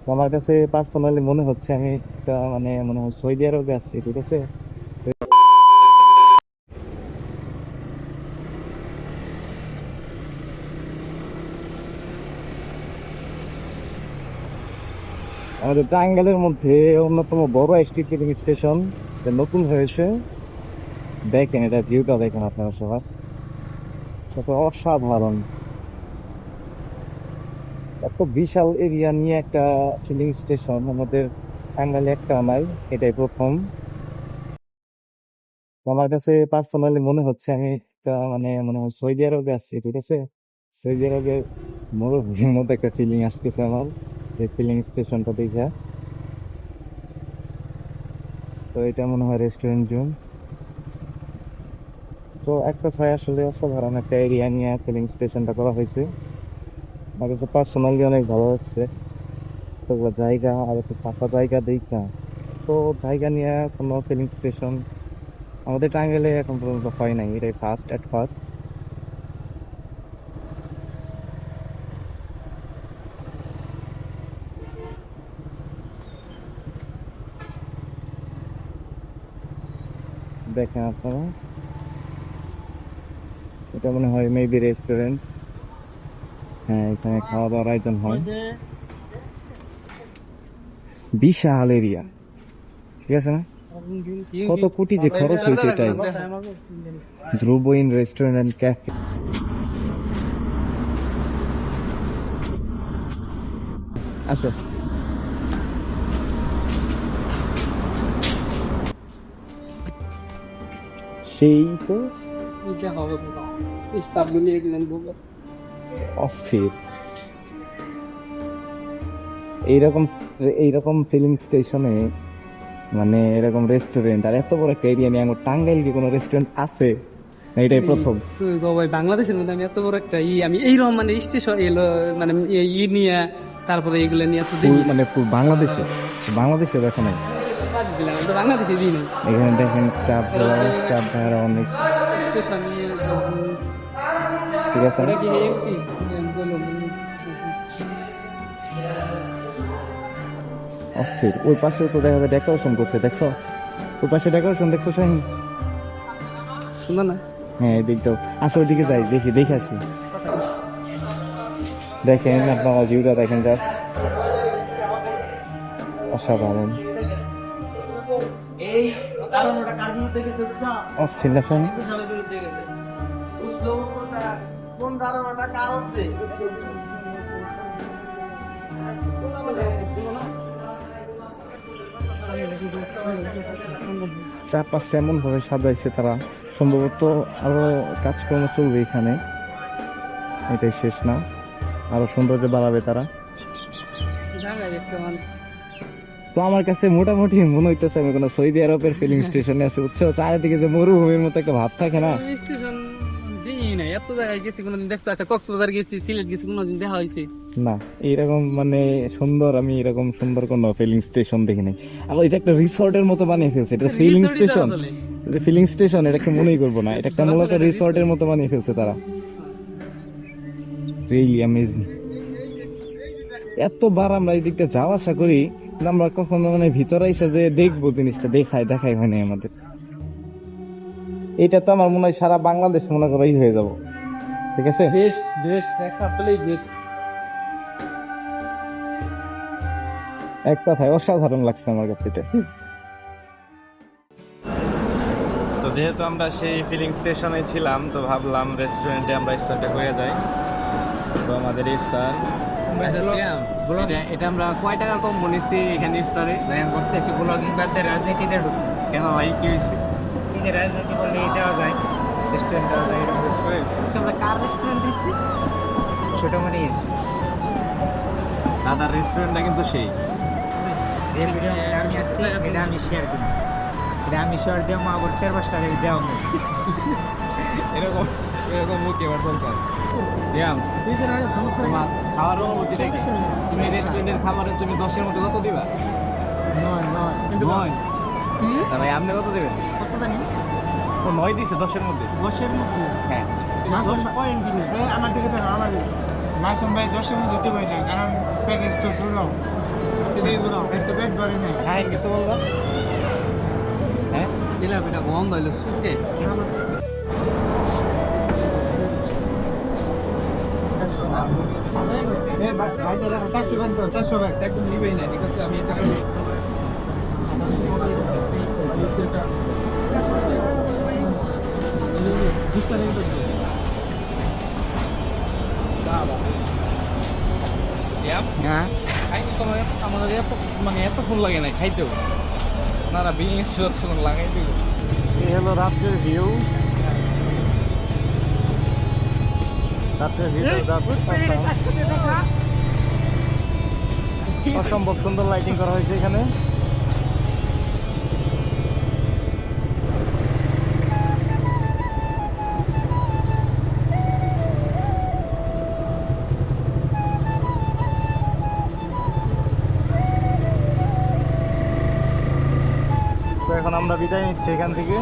তো আমার কাছে পার্সোনালি মনে হচ্ছে আমি একটা মানে মনে হয় সৌদি আরবে আছি, ঠিক আছে। আমাদের টাঙ্গাইলের মধ্যে অন্যতম বড় একটি ফিলিং স্টেশন নতুন হয়েছে। দেখেন এটা ভিউটা দেখেন আপনারা সবার, কত অসাধারণ। এত বিশাল এরিয়া নিয়ে একটা ফিলিং স্টেশন আমাদের টাঙ্গাইলে একটা নাই, এটাই প্রথম। তো আমার কাছে পার্সোনালি মনে হচ্ছে আমি একটা মানে মনে হয় সৌদি আরবে আছি, ঠিক আছে। সৌদি আরবের মরুভূমির মতো একটা ফিলিং আসতেছে আমার এই ফিলিং স্টেশনটা দেখে। তো এটা মনে হয় রেস্টুরেন্ট জোন। তো এক কথায় আসলে অসাধারণ একটা এরিয়া নিয়ে ফিলিং স্টেশনটা করা হয়েছে। আমার কাছে পার্সোনালি অনেক ভালো লাগছে। তো জায়গা আর একটু ফাঁকা জায়গা দেখা, তো জায়গা নিয়ে কোনো ফিলিং স্টেশন আমাদের টাঙ্গাইলে এখন পর্যন্ত হয় নাই, এটাই ফার্স্ট এট ফার্স্ট। দেখেন আপনারা, এটা মনে হয় মেবি রেস্টুরেন্ট। হ্যাঁ, এখানে খাওয়া দাওয়ার আয়োজন হয়। বিশাল এরিয়া, ঠিক আছে না। কত কোটি যে খরচ হয়েছে এটাই। ধ্রুব ইন রেস্টুরেন্ট অ্যান্ড ক্যাফে। আচ্ছা, সেই তো এটা হবে না, স্টাফগুলি এগুলেন বলবে অস্থির। এইরকম এইরকম ফিলিং স্টেশনে মানে এরকম রেস্টুরেন্ট আর এত বড় একটা এরিয়া নিয়ে আমার টাঙ্গাইল কি কোনো রেস্টুরেন্ট আছে না, এটাই প্রথম। ভাই বাংলাদেশের মধ্যে আমি এত বড় একটা আমি এইরকম মানে স্টেশন এলো মানে নিয়ে তারপরে এগুলো নিয়ে এত দেখি না। মানে ফুল বাংলাদেশে, বাংলাদেশে দেখো নাই। বাদ দিলাম, আমি তো বাংলাদেশে দিই নাই এখানে দেখেন স্টাফ ভাড়া অনেক, স্টেশন নিয়ে ঠিক আছে না? ওরা কি এমপি বলুন। অস্থির। ওই পাশেও তো দেখা যায় ডেকোরেশন করছে, দেখছো? ওই পাশে ডেকোরেশন দেখছো শাহিন? সুন্দর না? হ্যাঁ, এই দিকটাও। আসো ওইদিকে যাই, দেখি দেখে আসি। দেখেন আপনারা ভিউটা দেখেন, জাস্ট অসাধারণ। এই কারণ ওটা কার বিরুদ্ধে গেছে অস্থির না শাহিন? সালের বিরুদ্ধে গেছে বুঝলো কোন ধারণাটা কারণ চার পাঁচটা এমন ভাবে সাজাইছে তারা, সম্ভবত আরো কাজকর্ম চলবে এখানে, এটাই শেষ না, আরো সৌন্দর্য বাড়াবে তারা। ঢাকায় একটা মানুষ তো আমার কাছে মোটামুটি মনে হইতেছে আমি কোনো সৌদি আরবের ফিলিং স্টেশনে আছে, বুঝছো। চারিদিকে যে মরুভূমির মতো একটা ভাব থাকে না। স্টেশন দেখি নাই, এত জায়গায় গেছি কোনোদিন দেখছো? আচ্ছা, কক্সবাজার গেছি, সিলেট গেছি, কোনোদিন দেখা হয়েছে? না, এইরকম মানে সুন্দর, আমি এরকম সুন্দর কোনো ফিলিং স্টেশন দেখি নাই। আবার এটা একটা রিসর্টের মতো বানিয়ে ফেলছে, এটা ফিলিং রিসোর্টই তো স্টেশন। আসলে। ফিলিং স্টেশন এটাকে মনেই করবো না, এটা একটা মূলত রিসর্টের মতো বানিয়ে ফেলছে তারা। Really amazing. এতবার আমরা এই দিকটা যাওয়া আসা করি, কিন্তু আমরা কখনো মানে ভিতরে এসে যে দেখবো জিনিসটা দেখাই হয় নাই আমাদের। এটা তো আমার মনে হয় সারা বাংলাদেশ মনে করাই হয়ে যাব, ঠিক আছে। বেশ বেশ দেখা পেলেই বেশ। এক কথায় অসাধারণ লাগছে আমার কাছে এটা। তো যেহেতু আমরা সেই ফিলিং স্টেশনে ছিলাম, তো ভাবলাম রেস্টুরেন্টে আমরা স্টার্টটা করে যাই। তো আমাদের স্টার এটা আমরা কয় টাকার কম বলেছি এখানে স্টারে করতেছি ব্লগিং বাদে রাজনীতিতে ঢুকবো কেন ভাই, কি হয়েছে? কি যে রাজনীতি করলে এটাও যায় রেস্টুরেন্ট আমরা কার রেস্টুরেন্ট দিচ্ছি? ছোট মানে দাদার রেস্টুরেন্টটা কিন্তু সেই যে ভিডিও আমি আসছি এটা আমি শেয়ার করি, এটা আমি শেয়ার দিয়ে মা আবার 4-5 টাকা দেওয়া হবে এরকম এরকম মুখ এবার দরকার। দিয়াম, তোমার খাওয়ার অনুভূতি দেখে তুমি রেস্টুরেন্টের খাবারে তুমি 10-এর মধ্যে কত দিবা? 9। তা ভাই আপনি কত দেবেন? কত জানি ও 9 দিছে 10-এর মধ্যে। 10-এর মধ্যে হ্যাঁ, 10 পয়েন্ট দিলে আমার দিকে তো আমার মাসুম ভাই 10-এর মধ্যে দেবই না, কারণ প্যাকেজ তো শুরু একটু পেট ভরে নাই হ্যাঁ কিছু বলবা হ্যাঁ জিলাপিটা গন্ধ হইলো সুটে একদম নিবেই না ঠিক আছে আমি হ্যাঁ আমাদের এত মানে এত ফোন লাগে না খাইতেও আপনারা বিজনেস লাগাই দিল এই হলো রাত্রের ভিউ রাত্রের ভিউ অসম্ভব সুন্দর লাইটিং করা হয়েছে এখানে তো এখন আমরা বিদায় নিচ্ছি এখান থেকে